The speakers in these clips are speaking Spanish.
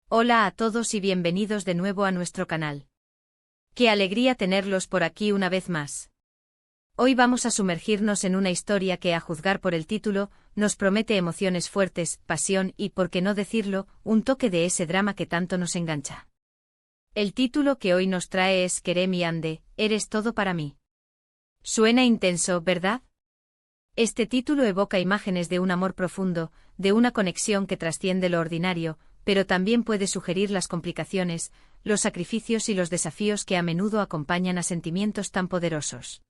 Hola a todos y bienvenidos de nuevo a nuestro canal. Qué alegría tenerlos por aquí una vez más. Hoy vamos a sumergirnos en una historia que, a juzgar por el título, nos promete emociones fuertes, pasión y, por qué no decirlo, un toque de ese drama que tanto nos engancha. El título que hoy nos trae es Kerem y Hande, eres todo para mí. Suena intenso, ¿verdad? Este título evoca imágenes de un amor profundo, de una conexión que trasciende lo ordinario, pero también puede sugerir las complicaciones, los sacrificios y los desafíos que a menudo acompañan a sentimientos tan poderosos.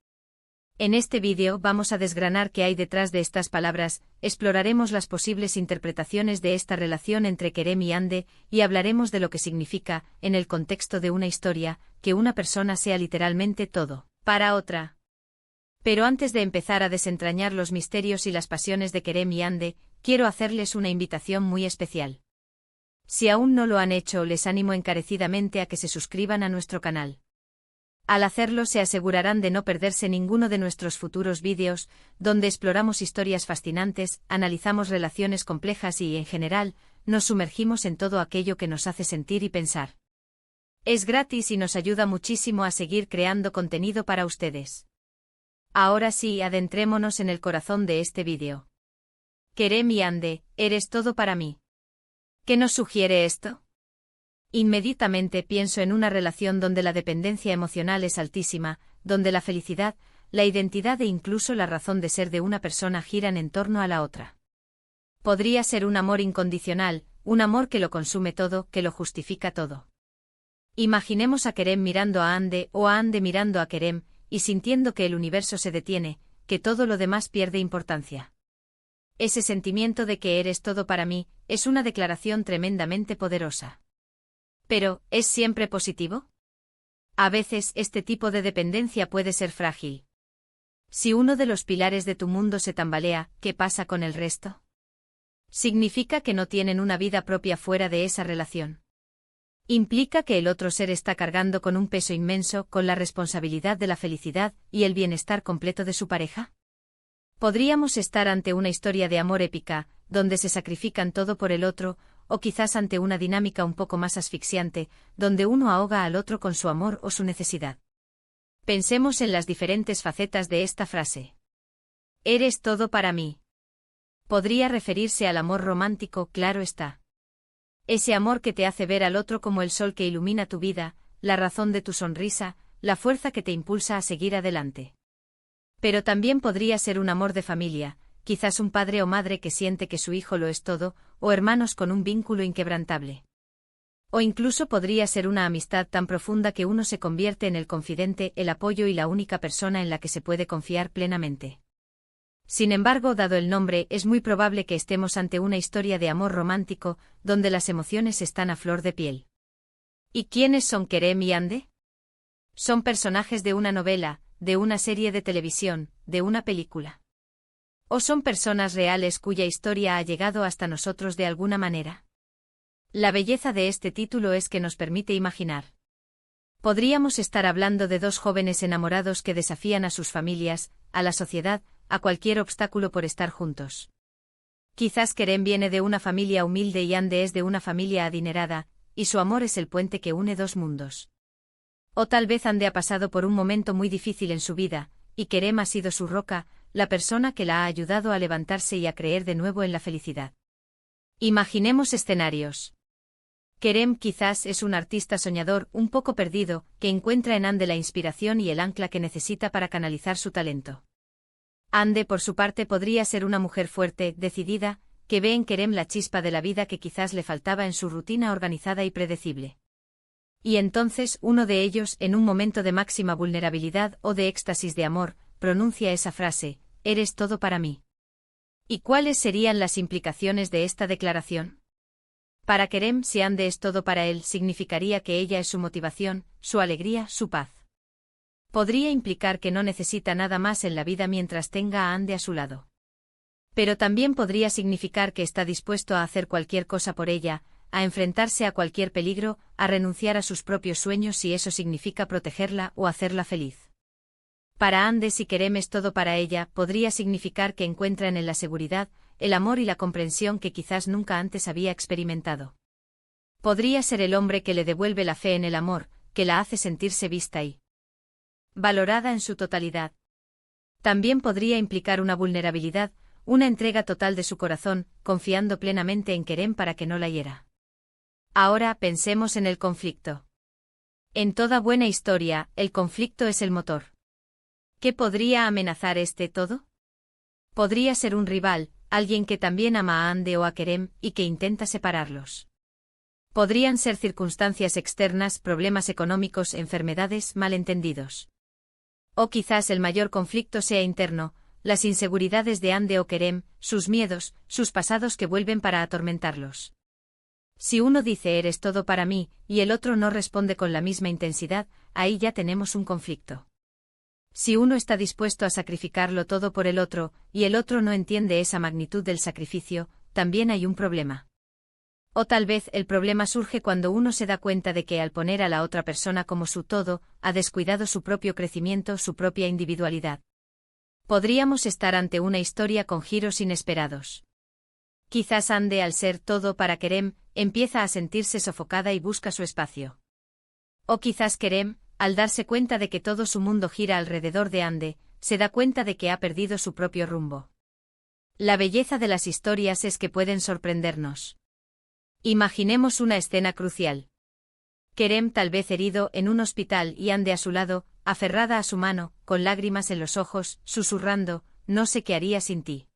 En este vídeo vamos a desgranar qué hay detrás de estas palabras, exploraremos las posibles interpretaciones de esta relación entre Kerem y Hande, y hablaremos de lo que significa, en el contexto de una historia, que una persona sea literalmente todo para otra. Pero antes de empezar a desentrañar los misterios y las pasiones de Kerem y Hande, quiero hacerles una invitación muy especial. Si aún no lo han hecho, les animo encarecidamente a que se suscriban a nuestro canal. Al hacerlo se asegurarán de no perderse ninguno de nuestros futuros vídeos, donde exploramos historias fascinantes, analizamos relaciones complejas y, en general, nos sumergimos en todo aquello que nos hace sentir y pensar. Es gratis y nos ayuda muchísimo a seguir creando contenido para ustedes. Ahora sí, adentrémonos en el corazón de este vídeo. Kerem y Hande, eres todo para mí. ¿Qué nos sugiere esto? Inmediatamente pienso en una relación donde la dependencia emocional es altísima, donde la felicidad, la identidad e incluso la razón de ser de una persona giran en torno a la otra. Podría ser un amor incondicional, un amor que lo consume todo, que lo justifica todo. Imaginemos a Kerem mirando a Hande o a Hande mirando a Kerem, y sintiendo que el universo se detiene, que todo lo demás pierde importancia. Ese sentimiento de que eres todo para mí, es una declaración tremendamente poderosa. Pero, ¿es siempre positivo? A veces este tipo de dependencia puede ser frágil. Si uno de los pilares de tu mundo se tambalea, ¿qué pasa con el resto? ¿Significa que no tienen una vida propia fuera de esa relación? ¿Implica que el otro ser está cargando con un peso inmenso, con la responsabilidad de la felicidad y el bienestar completo de su pareja? Podríamos estar ante una historia de amor épica, donde se sacrifican todo por el otro, o quizás ante una dinámica un poco más asfixiante, donde uno ahoga al otro con su amor o su necesidad. Pensemos en las diferentes facetas de esta frase. Eres todo para mí. Podría referirse al amor romántico, claro está. Ese amor que te hace ver al otro como el sol que ilumina tu vida, la razón de tu sonrisa, la fuerza que te impulsa a seguir adelante. Pero también podría ser un amor de familia, quizás un padre o madre que siente que su hijo lo es todo, o hermanos con un vínculo inquebrantable. O incluso podría ser una amistad tan profunda que uno se convierte en el confidente, el apoyo y la única persona en la que se puede confiar plenamente. Sin embargo, dado el nombre, es muy probable que estemos ante una historia de amor romántico, donde las emociones están a flor de piel. ¿Y quiénes son Kerem y Hande? Son personajes de una novela, de una serie de televisión, de una película. ¿O son personas reales cuya historia ha llegado hasta nosotros de alguna manera? La belleza de este título es que nos permite imaginar. Podríamos estar hablando de dos jóvenes enamorados que desafían a sus familias, a la sociedad, a cualquier obstáculo por estar juntos. Quizás Kerem viene de una familia humilde y Hande es de una familia adinerada, y su amor es el puente que une dos mundos. O tal vez Hande ha pasado por un momento muy difícil en su vida, y Kerem ha sido su roca, la persona que la ha ayudado a levantarse y a creer de nuevo en la felicidad. Imaginemos escenarios. Kerem quizás es un artista soñador, un poco perdido, que encuentra en Hande la inspiración y el ancla que necesita para canalizar su talento. Hande, por su parte, podría ser una mujer fuerte, decidida, que ve en Kerem la chispa de la vida que quizás le faltaba en su rutina organizada y predecible. Y entonces uno de ellos, en un momento de máxima vulnerabilidad o de éxtasis de amor, pronuncia esa frase, eres todo para mí. ¿Y cuáles serían las implicaciones de esta declaración? Para Kerem, si Hande es todo para él, significaría que ella es su motivación, su alegría, su paz. Podría implicar que no necesita nada más en la vida mientras tenga a Hande a su lado. Pero también podría significar que está dispuesto a hacer cualquier cosa por ella, a enfrentarse a cualquier peligro, a renunciar a sus propios sueños si eso significa protegerla o hacerla feliz. Para Hande, si Kerem es todo para ella, podría significar que encuentra en él la seguridad, el amor y la comprensión que quizás nunca antes había experimentado. Podría ser el hombre que le devuelve la fe en el amor, que la hace sentirse vista y valorada en su totalidad. También podría implicar una vulnerabilidad, una entrega total de su corazón, confiando plenamente en Kerem para que no la hiera. Ahora pensemos en el conflicto. En toda buena historia, el conflicto es el motor. ¿Qué podría amenazar todo? Podría ser un rival, alguien que también ama a Hande o a Kerem y que intenta separarlos. Podrían ser circunstancias externas, problemas económicos, enfermedades, malentendidos. O quizás el mayor conflicto sea interno, las inseguridades de Hande o Kerem, sus miedos, sus pasados que vuelven para atormentarlos. Si uno dice eres todo para mí, y el otro no responde con la misma intensidad, ahí ya tenemos un conflicto. Si uno está dispuesto a sacrificarlo todo por el otro, y el otro no entiende esa magnitud del sacrificio, también hay un problema. O tal vez el problema surge cuando uno se da cuenta de que al poner a la otra persona como su todo, ha descuidado su propio crecimiento, su propia individualidad. Podríamos estar ante una historia con giros inesperados. Quizás Hande, al ser todo para Kerem, empieza a sentirse sofocada y busca su espacio. O quizás Kerem, al darse cuenta de que todo su mundo gira alrededor de Hande, se da cuenta de que ha perdido su propio rumbo. La belleza de las historias es que pueden sorprendernos. Imaginemos una escena crucial. Kerem tal vez herido en un hospital y Hande a su lado, aferrada a su mano, con lágrimas en los ojos, susurrando, no sé qué haría sin ti.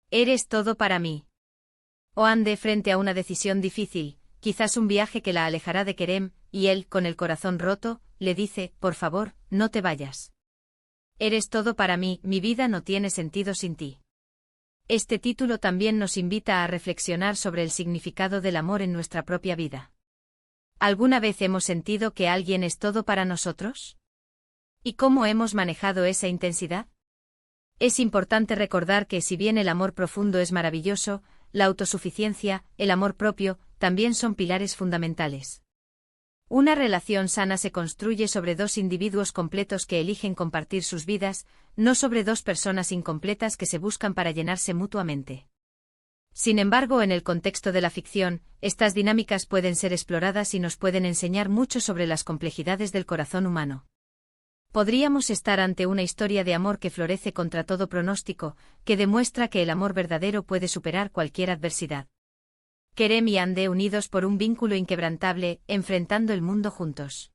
Eres todo para mí. O Hande frente a una decisión difícil, quizás un viaje que la alejará de Kerem, y él, con el corazón roto, le dice, por favor, no te vayas. Eres todo para mí, mi vida no tiene sentido sin ti. Este título también nos invita a reflexionar sobre el significado del amor en nuestra propia vida. ¿Alguna vez hemos sentido que alguien es todo para nosotros? ¿Y cómo hemos manejado esa intensidad? Es importante recordar que si bien el amor profundo es maravilloso, la autosuficiencia, el amor propio, también son pilares fundamentales. Una relación sana se construye sobre dos individuos completos que eligen compartir sus vidas, no sobre dos personas incompletas que se buscan para llenarse mutuamente. Sin embargo, en el contexto de la ficción, estas dinámicas pueden ser exploradas y nos pueden enseñar mucho sobre las complejidades del corazón humano. Podríamos estar ante una historia de amor que florece contra todo pronóstico, que demuestra que el amor verdadero puede superar cualquier adversidad. Kerem y Hande unidos por un vínculo inquebrantable, enfrentando el mundo juntos.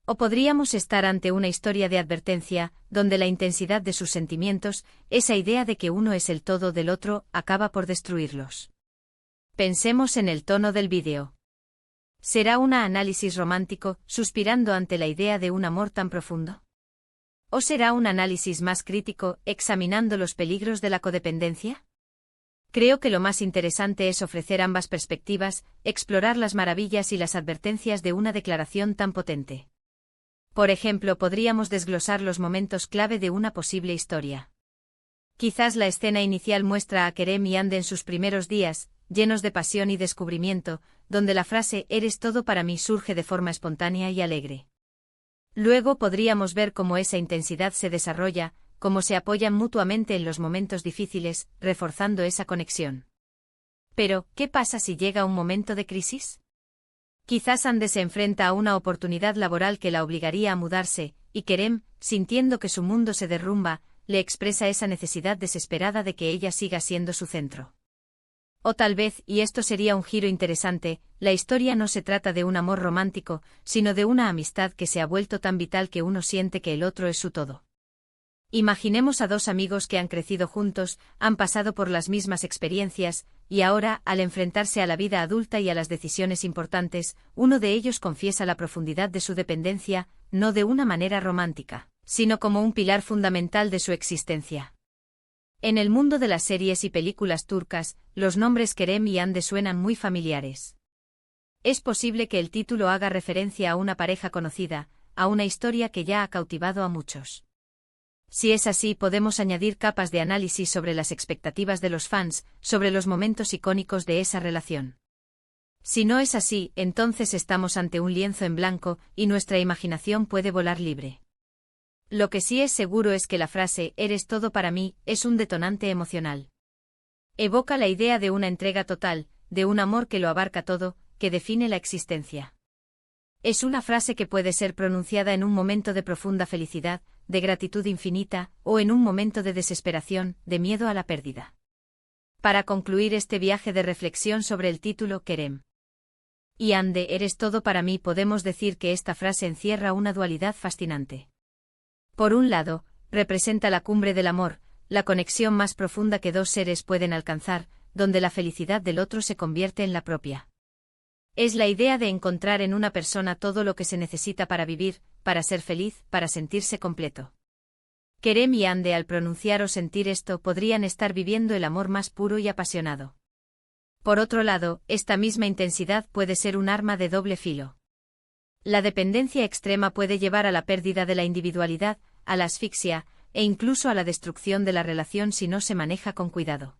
O podríamos estar ante una historia de advertencia, donde la intensidad de sus sentimientos, esa idea de que uno es el todo del otro, acaba por destruirlos. Pensemos en el tono del vídeo. ¿Será un análisis romántico, suspirando ante la idea de un amor tan profundo? ¿O será un análisis más crítico, examinando los peligros de la codependencia? Creo que lo más interesante es ofrecer ambas perspectivas, explorar las maravillas y las advertencias de una declaración tan potente. Por ejemplo, podríamos desglosar los momentos clave de una posible historia. Quizás la escena inicial muestra a Kerem y Hande en sus primeros días, llenos de pasión y descubrimiento, donde la frase «eres todo para mí» surge de forma espontánea y alegre. Luego podríamos ver cómo esa intensidad se desarrolla, cómo se apoyan mutuamente en los momentos difíciles, reforzando esa conexión. Pero, ¿qué pasa si llega un momento de crisis? Quizás Hande se enfrenta a una oportunidad laboral que la obligaría a mudarse, y Kerem, sintiendo que su mundo se derrumba, le expresa esa necesidad desesperada de que ella siga siendo su centro. O tal vez, y esto sería un giro interesante, la historia no se trata de un amor romántico, sino de una amistad que se ha vuelto tan vital que uno siente que el otro es su todo. Imaginemos a dos amigos que han crecido juntos, han pasado por las mismas experiencias, y ahora, al enfrentarse a la vida adulta y a las decisiones importantes, uno de ellos confiesa la profundidad de su dependencia, no de una manera romántica, sino como un pilar fundamental de su existencia. En el mundo de las series y películas turcas, los nombres Kerem y Hande suenan muy familiares. Es posible que el título haga referencia a una pareja conocida, a una historia que ya ha cautivado a muchos. Si es así, podemos añadir capas de análisis sobre las expectativas de los fans, sobre los momentos icónicos de esa relación. Si no es así, entonces estamos ante un lienzo en blanco, y nuestra imaginación puede volar libre. Lo que sí es seguro es que la frase «eres todo para mí» es un detonante emocional. Evoca la idea de una entrega total, de un amor que lo abarca todo, que define la existencia. Es una frase que puede ser pronunciada en un momento de profunda felicidad, de gratitud infinita, o en un momento de desesperación, de miedo a la pérdida. Para concluir este viaje de reflexión sobre el título Kerem y Ande, eres todo para mí, podemos decir que esta frase encierra una dualidad fascinante. Por un lado, representa la cumbre del amor, la conexión más profunda que dos seres pueden alcanzar, donde la felicidad del otro se convierte en la propia. Es la idea de encontrar en una persona todo lo que se necesita para vivir, para ser feliz, para sentirse completo. Kerem y Ande, al pronunciar o sentir esto, podrían estar viviendo el amor más puro y apasionado. Por otro lado, esta misma intensidad puede ser un arma de doble filo. La dependencia extrema puede llevar a la pérdida de la individualidad, a la asfixia, e incluso a la destrucción de la relación si no se maneja con cuidado.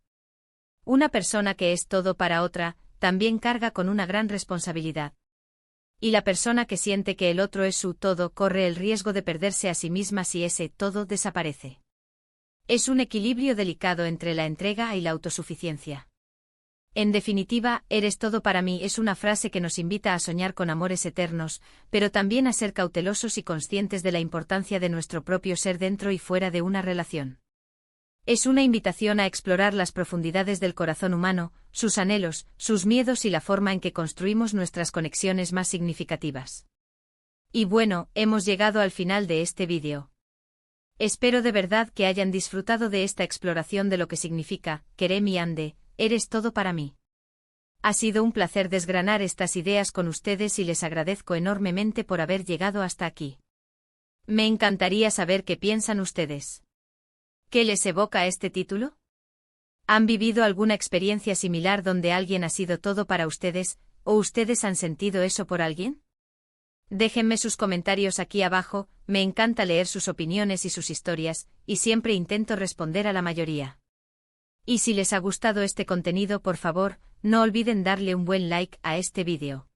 Una persona que es todo para otra, también carga con una gran responsabilidad. Y la persona que siente que el otro es su todo corre el riesgo de perderse a sí misma si ese todo desaparece. Es un equilibrio delicado entre la entrega y la autosuficiencia. En definitiva, eres todo para mí es una frase que nos invita a soñar con amores eternos, pero también a ser cautelosos y conscientes de la importancia de nuestro propio ser dentro y fuera de una relación. Es una invitación a explorar las profundidades del corazón humano, sus anhelos, sus miedos y la forma en que construimos nuestras conexiones más significativas. Y bueno, hemos llegado al final de este vídeo. Espero de verdad que hayan disfrutado de esta exploración de lo que significa Kerem y Ande, eres todo para mí. Ha sido un placer desgranar estas ideas con ustedes y les agradezco enormemente por haber llegado hasta aquí. Me encantaría saber qué piensan ustedes. ¿Qué les evoca este título? ¿Han vivido alguna experiencia similar donde alguien ha sido todo para ustedes, o ustedes han sentido eso por alguien? Déjenme sus comentarios aquí abajo, me encanta leer sus opiniones y sus historias, y siempre intento responder a la mayoría. Y si les ha gustado este contenido, por favor, no olviden darle un buen like a este vídeo.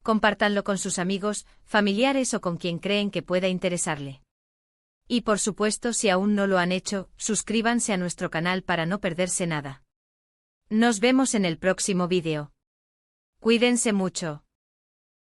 Compártanlo con sus amigos, familiares o con quien creen que pueda interesarle. Y por supuesto, si aún no lo han hecho, suscríbanse a nuestro canal para no perderse nada. Nos vemos en el próximo vídeo. Cuídense mucho.